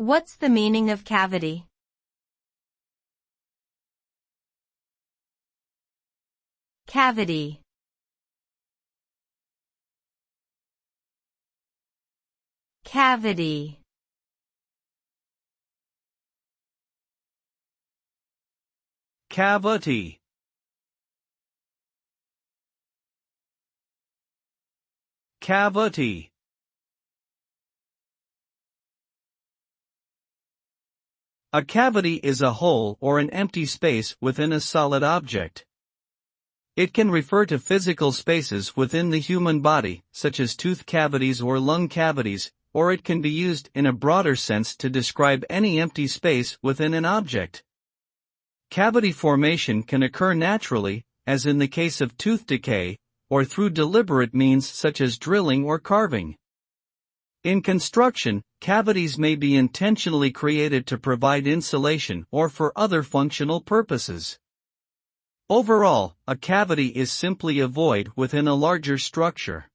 What's the meaning of cavity? Cavity. Cavity. Cavity. Cavity. A cavity is a hole or an empty space within a solid object. It can refer to physical spaces within the human body, such as tooth cavities or lung cavities, or it can be used in a broader sense to describe any empty space within an object. Cavity formation can occur naturally, as in the case of tooth decay, or through deliberate means such as drilling or carving. In construction, cavities may be intentionally created to provide insulation or for other functional purposes. Overall, a cavity is simply a void within a larger structure.